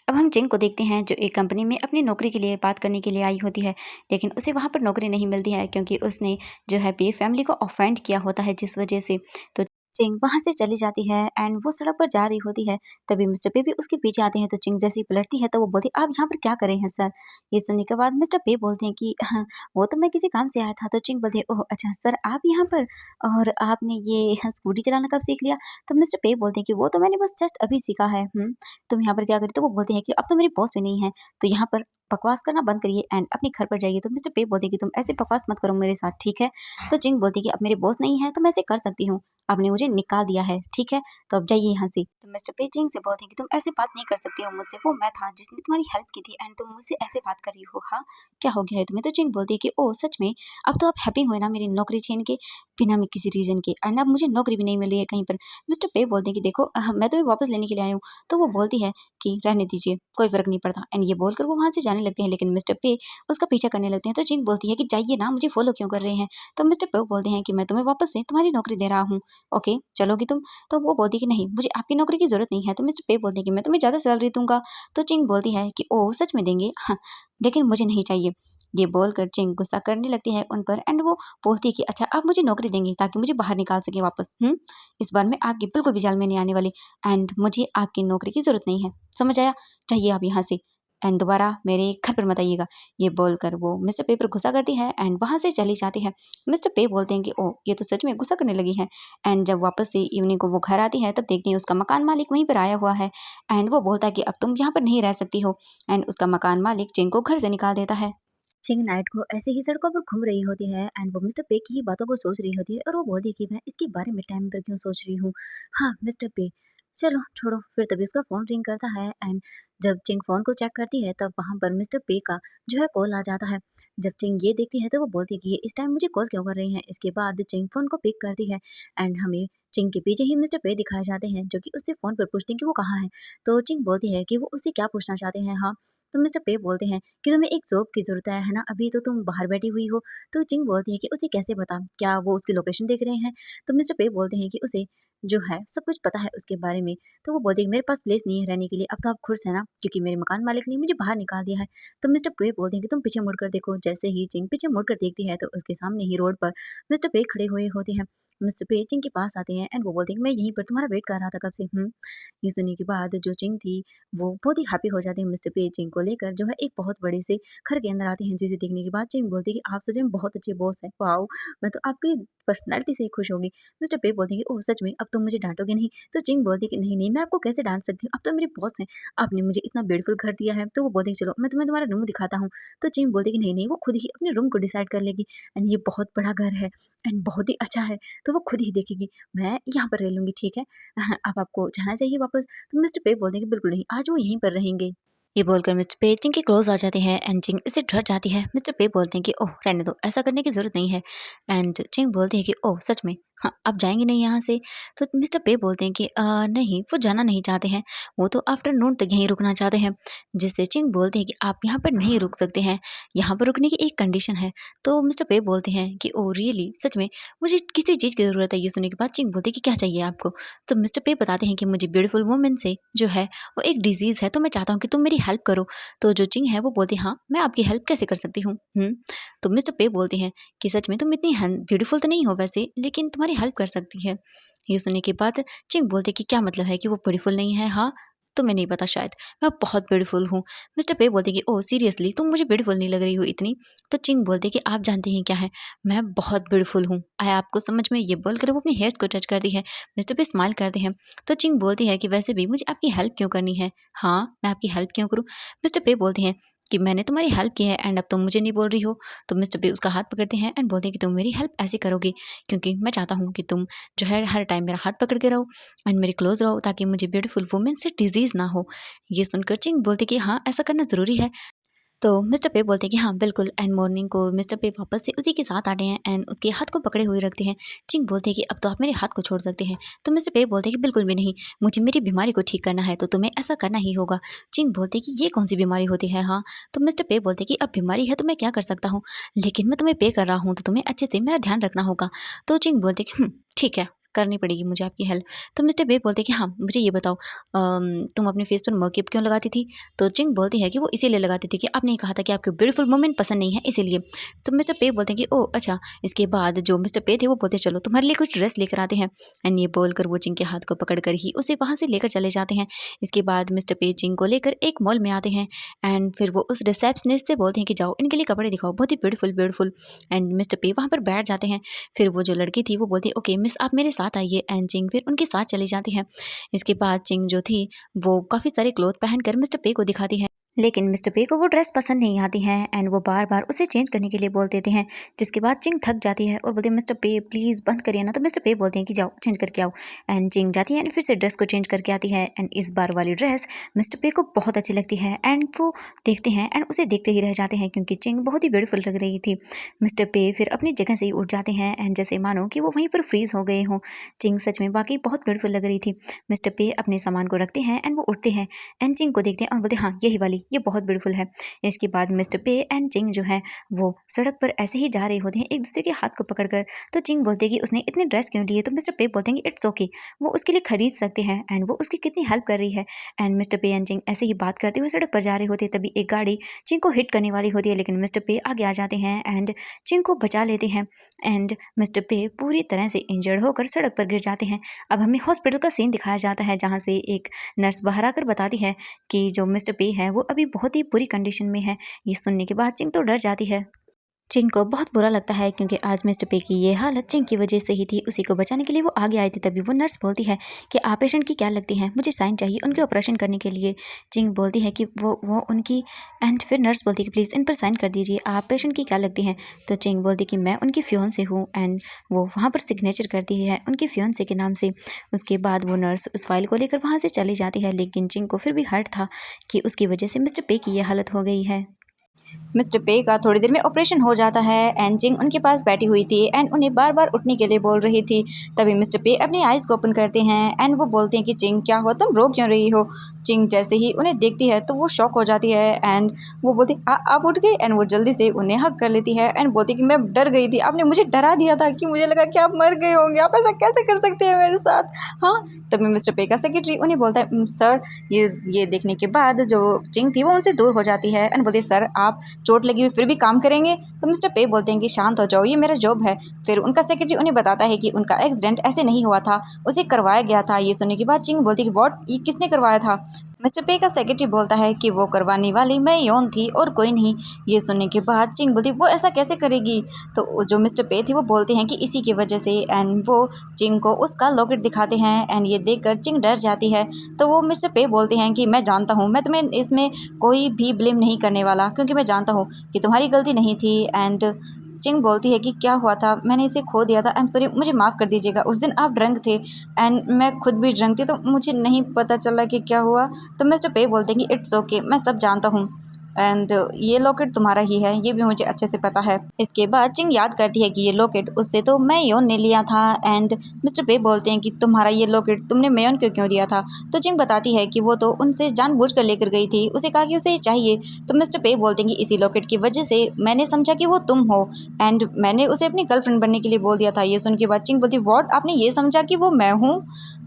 अब हम जिंग को देखते हैं जो एक कंपनी में अपनी नौकरी के लिए बात करने के लिए आई होती है लेकिन उसे वहाँ पर नौकरी नहीं मिलती है क्योंकि उसने जो है पे फैमिली को ऑफेंड किया होता है जिस वजह से। तो चिंग वहाँ से चली जाती है एंड वो सड़क पर जा रही होती है। तभी मिस्टर पे भी उसके पीछे आते हैं तो चिंग जैसी पलटती है तो वो बोलती है आप यहाँ पर क्या कर रहे हैं सर? ये सुनने के बाद मिस्टर पे बोलते हैं कि हाँ, वो तो मैं किसी काम से आया था। तो चिंग बोलती है ओह अच्छा सर आप यहाँ पर और आपने ये स्कूटी चलाना कब सीख लिया? तो मिस्टर पे बोलते हैं कि वो तो मैंने बस जस्ट अभी सीखा है। तुम यहाँ पर क्या करी? तो वो बोलते हैं कि अब तो मेरी बॉस भी नहीं है, तो यहाँ पर बकवास करना बंद करिए एंड अपने घर पर जाइए। तो मिस्टर पे बोलते हैं कि तुम ऐसे बकवास मत करो मेरे साथ, ठीक है? तो चिंग बोलती है कि अब मेरे बॉस नहीं है, तो मैं ऐसे कर सकती हूँ। आपने मुझे निकाल दिया है, ठीक है? तो अब जाइए यहाँ से। तो मिस्टर पे चिंग से बोलते हैं कि तुम ऐसे बात नहीं कर सकती हो मुझसे, वो मैं था जिसने तुम्हारी हेल्प की थी एंड तुम मुझसे ऐसे बात कर रही हो, हाँ? क्या हो गया है तुम्हें? तो चिंग बोलती है कि ओह! सच में? अब तो आप हैप्पी हुए ना मेरी नौकरी छीन के, बिना में किसी रीज़न के एंड अब मुझे नौकरी भी नहीं मिल रही है कहीं पर। मिस्टर पे बोलते हैं कि देखो मैं तुम्हें वापस लेने के लिए आई हूँ। तो वो बोलती है कि रहने दीजिए, कोई फ़र्क नहीं पड़ता एंड ये बोलकर वो वहाँ से जाने लगते हैं लेकिन मिस्टर पे उसका पीछा करने लगते हैं। तो चिंग बोलती है कि जाइए ना, मुझे फ़ॉलो क्यों कर रहे हैं? तो मिस्टर पे बोलते हैं कि मैं तुम्हें वापस से तुम्हारी नौकरी दे रहा हूँ, ओके, चलोगी तुम? तो वो बोलती है कि नहीं, मुझे आपकी नौकरी की ज़रूरत नहीं है। तो मिस्टर पे बोलते हैं कि मैं तुम्हें ज़्यादा सैलरी दूँगा। तो चिंग बोलती है कि ओह! सच में देंगे? हाँ, लेकिन मुझे नहीं चाहिए। ये बोलकर चिंग गुस्सा करने लगती है उन पर एंड वो बोलती है कि अच्छा आप मुझे नौकरी देंगे ताकि मुझे बाहर निकाल सकें वापस, इस बार मैं आपकी बिल्कुल भी जाल में नहीं आने वाली एंड मुझे आपकी नौकरी की ज़रूरत नहीं है, समझ आया? जाइए आप यहाँ से एंड दोबारा मेरे घर पर मत आइएगा। ये बोलकर वो मिस्टर पे पर गुस्सा करती है एंड वहाँ से चली जाती है। मिस्टर पे बोलते हैं कि ओह! ये तो सच में गुस्सा करने लगी है एंड जब वापस से इवनिंग को वो घर आती है तब देखती है उसका मकान मालिक वहीं पर आया हुआ है एंड वो बोलता है कि अब तुम यहाँ पर नहीं रह सकती हो एंड उसका मकान मालिक चिंग को घर से निकाल देता है। चिंग नाइट को ऐसे ही सड़कों पर घूम रही होती है एंड वो मिस्टर पे की ही बातों को सोच रही होती है और वो बोलती है कि मैं इसके बारे में टाइम पर क्यों सोच रही हूँ। हाँ मिस्टर पे, चलो छोड़ो। फिर तभी उसका फोन रिंग करता है एंड जब चिंग फोन को चेक करती है तब वहां पर मिस्टर पे का जो है कॉल आ जाता है। जब चिंग ये देखती है तो वो बोलती है कि ये इस टाइम मुझे कॉल क्यों कर रही है। इसके बाद चिंग फोन को पिक करती है एंड हमें चिंग के पीछे ही मिस्टर पे दिखाए जाते हैं जो कि उससे फोन पर पूछते हैं कि वो कहाँ है। तो चिंग बोलती है कि वो उससे क्या पूछना चाहते हैं। हाँ, तो मिस्टर पे बोलते हैं कि तुम्हें एक जॉब की ज़रूरत है ना? अभी तो तुम बाहर बैठी हुई हो। तो चिंग बोलती है कि उसे कैसे पता? क्या वो उसकी लोकेशन देख रहे हैं? तो मिस्टर पे बोलते हैं कि उसे जो है सब कुछ पता है उसके बारे में। तो वो बोलती है कि मेरे पास प्लेस नहीं है रहने के लिए, अब तो आप खुश हैं ना? क्योंकि मेरे मकान मालिक ने मुझे बाहर निकाल दिया है। तो मिस्टर पे बोलते हैं कि तुम पीछे मुड़कर देखो। जैसे ही चिंग पीछे मुड़कर देखती है तो उसके सामने ही रोड पर मिस्टर पे खड़े हुए होते हैं। मिस्टर पे चिंग के पास आते हैं एंड वो बोलते हैं कि मैं यहीं पर तुम्हारा वेट कर रहा था कब से। ये सुनने के बाद जो चिंग थी वो बहुत ही हैप्पी हो जाती है मिस्टर पे चिंग को लेकर जो है एक बहुत बड़े से घर के अंदर आते हैं जिसे देखने के बाद चिंग बोलती है कि आप सच में बहुत अच्छे बॉस हैं। वाओ! मैं तो आपकी पर्सनैलिटी से ही खुश होगी। मिस्टर पे बोलते हैं कि ओह! सच में अब तुम मुझे डाँटोगे नहीं? तो चिंग बोलती है कि नहीं, नहीं मैं आपको कैसे डाँट सकती हूँ? आप तो मेरे बॉस हैं। आपने मुझे इतना ब्यूटीफुल घर दिया है। तो वो बोलती है चलो मैं तुम्हें तुम्हारा रूम दिखाता हूँ। तो चिंग बोलती है कि नहीं, नहीं वो खुद ही अपने रूम को डिसाइड कर लेगी एंड ये बहुत बड़ा घर है एंड बहुत ही अच्छा है। तो वो खुद ही देखेगी। मैं यहाँ पर रह लूँगी, ठीक है? अब आपको जाना चाहिए वापस। तो मिस्टर पे बोलते हैं कि बिल्कुल नहीं, आज वो यहीं पर रहेंगे। ये बोलकर मिस्टर पे चिंग के क्लोज आ जाते हैं एंड चिंग इससे डर जाती है। मिस्टर पे बोलते हैं कि ओह रहने दो, ऐसा करने की जरूरत नहीं है एंड चिंग बोलती है कि ओह सच में, हाँ, आप जाएँगे नहीं यहाँ से? तो मिस्टर पे बोलते हैं कि नहीं, वो जाना नहीं चाहते हैं, वो तो आफ्टरनून तक यहीं रुकना चाहते हैं। जिससे चिंग बोलते हैं कि आप यहाँ पर नहीं रुक सकते हैं, यहाँ पर रुकने की एक कंडीशन है। तो मिस्टर पे बोलते हैं कि ओह रियली? सच में? मुझे किसी चीज़ की ज़रूरत है। ये सुनने के बाद चिंग बोलते हैं कि क्या चाहिए आपको? तो मिस्टर पे बताते हैं कि मुझे ब्यूटीफुल वुमन से जो है वो एक डिज़ीज़ है, तो मैं चाहता हूँ कि तुम मेरी हेल्प करो। तो जो चिंग है वो बोलती है, हाँ, मैं आपकी हेल्प कैसे कर सकती हूँ? तो मिस्टर पे बोलते हैं कि सच में तुम इतनी ब्यूटीफुल तो नहीं हो वैसे, लेकिन तुम्हारी हेल्प कर सकती है। ये सुनने के बाद चिंग बोलते कि क्या मतलब है कि वो ब्यूटीफुल नहीं है? हाँ, तुम्हें नहीं पता शायद, मैं बहुत ब्यूटीफुल हूँ। मिस्टर पे बोलते कि ओह सीरियसली तुम मुझे ब्यूटीफुल नहीं लग रही हो इतनी। तो चिंग बोलते कि आप जानते हैं क्या है, मैं बहुत ब्यूटीफुल हूँ। आया आपको समझ में? ये बोलकर वो अपनी हेयर्स को टच करती है। मिस्टर पे स्माइल करते हैं। तो चिंग बोलती है कि वैसे भी मुझे आपकी हेल्प क्यों करनी है? हाँ, मैं आपकी हेल्प क्यों करूँ? मिस्टर पे बोलते हैं कि मैंने तुम्हारी हेल्प की है एंड अब तुम मुझे नहीं बोल रही हो। तो मिस्टर बी उसका हाथ पकड़ते हैं एंड बोलते हैं कि तुम मेरी हेल्प ऐसे करोगे क्योंकि मैं चाहता हूँ कि तुम जो है हर टाइम मेरा हाथ पकड़ के रहो एंड मेरे क्लोज रहो ताकि मुझे ब्यूटीफुल वुमेन से डिजीज ना हो। ये सुनकर चिंग बोलते कि हाँ ऐसा करना ज़रूरी है। तो मिस्टर पे बोलते हैं कि हाँ बिल्कुल एंड मॉर्निंग को मिस्टर पे वापस से उसी के साथ आते हैं एंड उसके हाथ को पकड़े हुए रखते हैं। चिंग बोलते हैं कि अब तो आप मेरे हाथ को छोड़ सकते हैं। तो मिस्टर पे बोलते हैं कि बिल्कुल भी नहीं, मुझे मेरी बीमारी को ठीक करना है तो तुम्हें ऐसा करना ही होगा। चिंग बोलते हैं कि ये कौन सी बीमारी होती है? हाँ। तो मिस्टर पे बोलते हैं कि अब बीमारी है तो मैं क्या कर सकता हूँ, लेकिन मैं तुम्हें पे कर रहा हूँ तो तुम्हें अच्छे से मेरा ध्यान रखना होगा। तो चिंग बोलते हैं कि ठीक है, करनी पड़ेगी मुझे आपकी हेल्प। तो मिस्टर बे बोलते हैं कि हाँ मुझे ये बताओ, तुम अपने फेस पर मरकप क्यों लगाती थी? तो चिंग बोलती है कि वो इसीलिए लगाती थी कि आपने कहा था कि आपको ब्यूटीफुल वुमेन पसंद नहीं है इसीलिए। तो मिस्टर पे बोलते हैं कि ओह अच्छा। इसके बाद जो मिस्टर पे थे वो बोलते चलो तुम्हारे लिए कुछ ड्रेस लेकर आते हैं एंड ये बोलकर वो चिंग के हाथ को पकड़ कर ही उसे वहाँ से लेकर चले जाते हैं। इसके बाद मिस्टर पे चिंग को लेकर एक मॉल में आते हैं एंड फिर वो उस रिसेप्शनिस्ट से बोलते हैं कि जाओ इनके लिए कपड़े दिखाओ बहुत ही ब्यूटीफुल ब्यूटीफुल। एंड मिस्टर पे वहाँ पर बैठ जाते हैं। फिर वो जो लड़की थी वो बोलती है ओके मिस आप मेरे साथ आइए एंड चिंग फिर उनके साथ चली जाती है। इसके बाद चिंग जो थी वो काफ़ी सारे क्लोथ पहनकर मिस्टर पे को दिखाती है, लेकिन मिस्टर पे को वो ड्रेस पसंद नहीं आती है एंड वो बार बार उसे चेंज करने के लिए बोल देते हैं। जिसके बाद चिंग थक जाती है और बोलते हैं मिस्टर पे प्लीज़ बंद करिए ना। तो मिस्टर पे बोलते हैं कि जाओ चेंज करके आओ एंड चिंग जाती है एंड फिर से ड्रेस को चेंज करके आती है एंड इस बार वाली ड्रेस मिस्टर पे को बहुत अच्छी लगती है एंड वो देखते हैं एंड उसे देखते ही रह जाते हैं क्योंकि चिंग बहुत ही ब्यूटीफुल लग रही थी। मिस्टर पे फिर अपनी जगह से ही उठ जाते हैं एंड जैसे मानो कि वो वहीं पर फ्रीज हो गए हों। चिंग सच में वाकई बहुत ब्यूटीफुल लग रही थी। मिस्टर पे अपने सामान को रखते हैं एंड वो उठते हैं एंड चिंग को देखते हैं और बोलते हैं हाँ यही वाली ये बहुत ब्यूटीफुल है। इसके बाद मिस्टर पे एंड चिंग जो है वो सड़क पर ऐसे ही जा रहे होते हैं एक दूसरे के हाथ को पकड़कर। तो चिंग बोलते हैं कि उसने इतने ड्रेस क्यों लिए? तो मिस्टर पे बोलते हैं कि इट्स ओके, वो उसके लिए खरीद सकते हैं एंड वो उसकी कितनी हेल्प कर रही है। एंड मिस्टर पे एंड चिंग ऐसे ही बात करते हुए सड़क पर जा रहे होते तभी एक गाड़ी चिंग को हिट करने वाली होती है, लेकिन मिस्टर पे आगे आ जाते हैं एंड चिंग को बचा लेते हैं एंड मिस्टर पे पूरी तरह से इंजर्ड होकर सड़क पर गिर जाते हैं। अब हमें हॉस्पिटल का सीन दिखाया जाता है जहाँ से एक नर्स बाहर आकर बताती है कि जो मिस्टर पे है वो अभी बहुत ही बुरी कंडीशन में है। ये सुनने के बाद चिंग तो डर जाती है। चिंग को बहुत बुरा लगता है क्योंकि आज मिस्टर पे की ये हालत चिंग की वजह से ही थी। उसी को बचाने के लिए वो आगे आई थी। तभी वो नर्स बोलती है कि आप पेशेंट की क्या लगती हैं, मुझे साइन चाहिए उनके ऑपरेशन करने के लिए। चिंग बोलती है कि वो उनकी एंड फिर नर्स बोलती है कि प्लीज़ इन पर साइन कर दीजिए, आप पेशेंट की क्या लगती हैं? तो चिंग बोलती कि मैं उनकी फियोंसे हूँ एंड वो वहाँ पर सिग्नेचर करती है उनकी फियोंसे के नाम से। उसके बाद वो नर्स उस फाइल को लेकर वहाँ से चली जाती है, लेकिन चिंग को फिर भी हर्ट था कि उसकी वजह से मिस्टर पे की ये हालत हो गई है। मिस्टर पे का थोड़ी देर में ऑपरेशन हो जाता है एंड चिंग उनके पास बैठी हुई थी एंड उन्हें बार बार उठने के लिए बोल रही थी। तभी मिस्टर पे अपनी आइज़ को ओपन करते हैं एंड वो बोलते हैं कि चिंग क्या हुआ, तुम रो क्यों रही हो? चिंग जैसे ही उन्हें देखती है तो वो शॉक हो जाती है एंड वो बोलती आप उठ गए एंड वो जल्दी से उन्हें हक कर लेती है एंड बोलती कि मैं डर गई थी, आपने मुझे डरा दिया था कि मुझे लगा कि आप मर गए होंगे, आप ऐसा कैसे कर सकते हैं मेरे साथ? हाँ। तभी मिस्टर पे का सेक्रेटरी उन्हें बोलता है सर ये देखने के बाद जो चिंग थी वो उनसे दूर हो जाती है एंड बोलती सर आप चोट लगी हुई फिर भी काम करेंगे? तो मिस्टर पे बोलते हैं कि शांत हो जाओ, ये मेरा जॉब है। फिर उनका सेक्रेटरी उन्हें बताता है कि उनका एक्सीडेंट ऐसे नहीं हुआ था, उसे करवाया गया था। ये सुनने के बाद चिंग बोलती है कि व्हाट, ये किसने करवाया था? मिस्टर पे का सेक्रेटरी बोलता है कि वो करवाने वाली मैं यौन थी और कोई नहीं। ये सुनने के बाद चिंग बोलती वो ऐसा कैसे करेगी? तो जो मिस्टर पे थी वो बोलते हैं कि इसी की वजह से एंड वो चिंग को उसका लॉकेट दिखाते हैं एंड ये देखकर चिंग डर जाती है। तो वो मिस्टर पे बोलते हैं कि मैं जानता हूँ, मैं तुम्हें इसमें कोई भी ब्लेम नहीं करने वाला क्योंकि मैं जानता हूँ कि तुम्हारी गलती नहीं थी। एंड चिंग बोलती है कि क्या हुआ था, मैंने इसे खो दिया था, आई एम सॉरी, मुझे माफ़ कर दीजिएगा, उस दिन आप ड्रंक थे एंड मैं खुद भी ड्रंक थी तो मुझे नहीं पता चला कि क्या हुआ। तो मिस्टर पे बोलते हैं कि इट्स ओके, मैं सब जानता हूँ एंड ये लॉकेट तुम्हारा ही है, ये भी मुझे अच्छे से पता है। इसके बाद चिंग याद करती है कि ये लॉकेट उससे तो मेयोन ने लिया था। एंड मिस्टर पे बोलते हैं कि तुम्हारा ये लॉकेट तुमने मेयोन को क्यों दिया था। तो चिंग बताती है कि वो तो उनसे जानबूझकर लेकर गई थी, उसे कहा कि उसे चाहिए। तो मिस्टर पे बोलते हैं कि इसी लॉकेट की वजह से मैंने समझा कि वो तुम हो एंड मैंने उसे अपनी गर्लफ्रेंड बनने के लिए बोल दिया था। ये सुन के बाद चिंग बोलती व्हाट, आपने ये समझा कि वो मैं हूँ।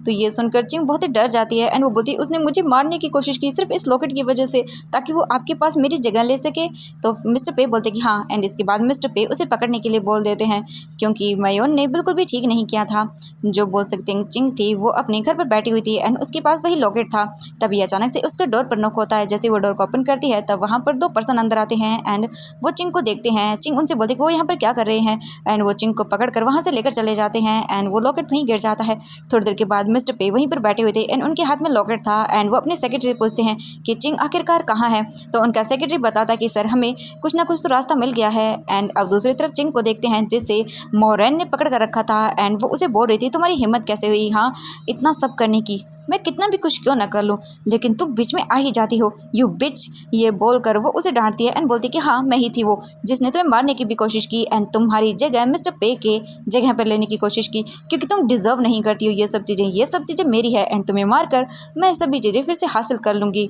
तो ये सुनकर चिंग बहुत ही डर जाती है एंड वो बोलती उसने मुझे मारने की कोशिश की सिर्फ इस लॉकेट की वजह से, ताकि वो आपके पास मेरी जगह ले सके। तो मिस्टर पे बोलते कि हाँ। एंड इसके बाद मिस्टर पे उसे पकड़ने के लिए बोल देते हैं, क्योंकि मेयोन ने बिल्कुल भी ठीक नहीं किया था। जो बोल सकते हैं चिंग थी वो अपने घर पर बैठी हुई थी एंड उसके पास वही लॉकेट था। तभी अचानक से उसका डोर पर नॉक होता है। जैसे वो डोर को ओपन करती है तब वहाँ पर 2 पर्सन अंदर आते हैं एंड वो चिंग को देखते हैं। चिंग उनसे बोलते कि वो यहाँ पर क्या कर रहे हैं एंड वो चिंग को पकड़ कर वहाँ से लेकर चले जाते हैं एंड वो लॉकेट वहीं गिर जाता है। थोड़ी देर के बाद मिस्टर पे वहीं पर बैठे हुए थे एंड उनके हाथ में लॉकेट था एंड वो अपने सेक्रेटरी से पूछते हैं कि चिंग आखिरकार कहाँ है। तो उनका सेक्रेटरी बताता है कि सर हमें कुछ ना कुछ तो रास्ता मिल गया है। एंड अब दूसरी तरफ चिंग को देखते हैं जिसे मोरेन ने पकड़ कर रखा था एंड वो उसे बोल रही थी तुम्हारी हिम्मत कैसे हुई हाँ इतना सब करने की, मैं कितना भी कुछ क्यों ना कर लूँ लेकिन तुम बीच में आ ही जाती हो यू बिच। ये बोलकर वो उसे डांटती है एंड बोलती है कि हाँ मैं ही थी वो जिसने तुम्हें मारने की भी कोशिश की एंड तुम्हारी जगह मिस्टर पे के जगह पर लेने की कोशिश की, क्योंकि तुम डिजर्व नहीं करती हो ये सब चीज़ें मेरी है एंड तुम्हें मारकर मैं सभी चीज़ें फिर से हासिल कर लूँगी।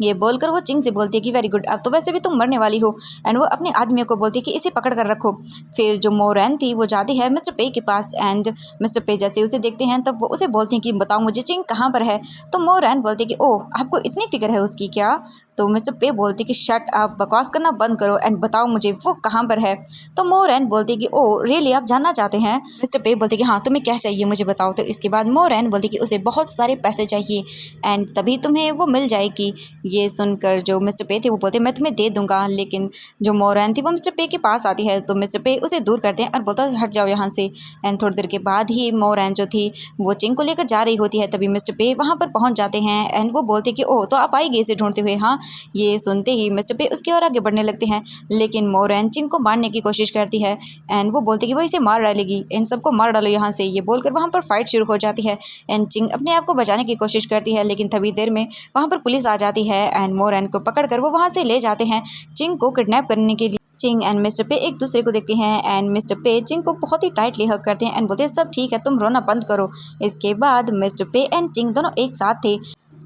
ये बोलकर वो चिंग से बोलती है कि वेरी गुड, अब तो वैसे भी तुम मरने वाली हो। एंड वो अपने आदमियों को बोलती है कि इसे पकड़ कर रखो। फिर जो मोरैन थी वो जाती है मिस्टर पे के पास एंड मिस्टर पे जैसे उसे देखते हैं तब वो उसे बोलती हैं कि बताओ मुझे चिंग कहाँ पर है। तो मोरैन बोलती है कि ओह आपको इतनी फिक्र है उसकी क्या। तो मिस्टर पे बोलती है कि शट आप बकवास करना बंद करो एंड बताओ मुझे वो कहाँ पर है। तो मोरैन बोलती है कि ओह रियली आप जानना चाहते हैं। मिस्टर पे बोलते कि हाँ तुम्हें क्या चाहिए मुझे बताओ। तो इसके बाद मोरैन बोलती कि उसे बहुत सारे पैसे चाहिए एंड तभी तुम्हें वो मिल जाएगी। ये सुनकर जो मिस्टर पे थे वो बोलते मैं तुम्हें दे दूंगा, लेकिन जो मोरैन थी वो मिस्टर पे के पास आती है तो मिस्टर पे उसे दूर करते हैं और बोलता हट जाओ यहाँ से। एंड थोड़ी देर के बाद ही मोरैन जो थी वो चिंग को लेकर जा रही होती है। तभी मिस्टर पे वहाँ पर पहुँच जाते हैं एंड वो बोलते कि ओह तो आप आएगी इसे ढूंढते हुए। हाँ ये सुनते ही मिस्टर पे उसकी ओर आगे बढ़ने लगते हैं, लेकिन मोरैन चिंग को मारने की कोशिश करती है एंड वो बोलती कि वो इसे मार डालेगी, इन सबको मार डालो यहाँ से। ये बोलकर वहाँ पर फाइट शुरू हो जाती है एंड चिंग अपने आप को बचाने की कोशिश करती है, लेकिन थोड़ी देर में वहाँ पर पुलिस आ जाती है एंड मोरैन को पकड़कर वो वहाँ से ले जाते हैं चिंग को किडनैप करने के लिए। चिंग एंड मिस्टर पे एक दूसरे को देखते हैं एंड मिस्टर पे चिंग को बहुत ही टाइटली हग करते हैं एंड बोलते हैं सब ठीक है तुम रोना बंद करो। इसके बाद मिस्टर पे एंड चिंग दोनों एक साथ थे।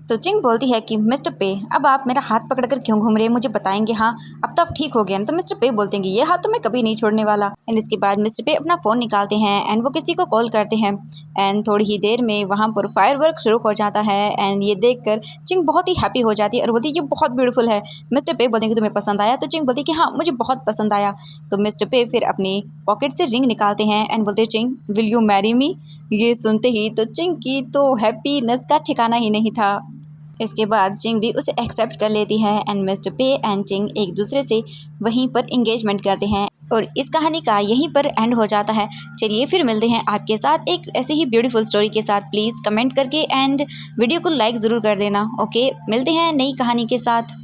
तो चिंग बोलती है कि मिस्टर पे अब आप मेरा हाथ पकड़कर क्यों घूम रहे हैं मुझे बताएंगे। हाँ अब तो आप ठीक हो गए ना। तो मिस्टर पे बोलते हैं कि ये हाथ तो मैं कभी नहीं छोड़ने वाला। एंड इसके बाद मिस्टर पे अपना फ़ोन निकालते हैं एंड वो किसी को कॉल करते हैं एंड थोड़ी ही देर में वहाँ पर फायरवर्क शुरू हो जाता है एंड ये देखकर चिंग बहुत ही हैप्पी हो जाती है और बोलती है ये बहुत ब्यूटीफुल है। मिस्टर पे बोलते हैं कि तुम्हें पसंद आया। तो चिंग बोलती है कि हाँ मुझे बहुत पसंद आया। तो मिस्टर पे फिर अपनी पॉकेट से रिंग निकालते हैं एंड बोलते हैं चिंग विल यू मैरी मी। ये सुनते ही तो चिंग की तो हैप्पीनेस का ठिकाना ही नहीं था। इसके बाद चिंग भी उसे एक्सेप्ट कर लेती है एंड मिस्टर पे एंड चिंग एक दूसरे से वहीं पर इंगेजमेंट करते हैं और इस कहानी का यहीं पर एंड हो जाता है। चलिए फिर मिलते हैं आपके साथ एक ऐसे ही ब्यूटीफुल स्टोरी के साथ। प्लीज़ कमेंट करके एंड वीडियो को लाइक ज़रूर कर देना। ओके मिलते हैं नई कहानी के साथ।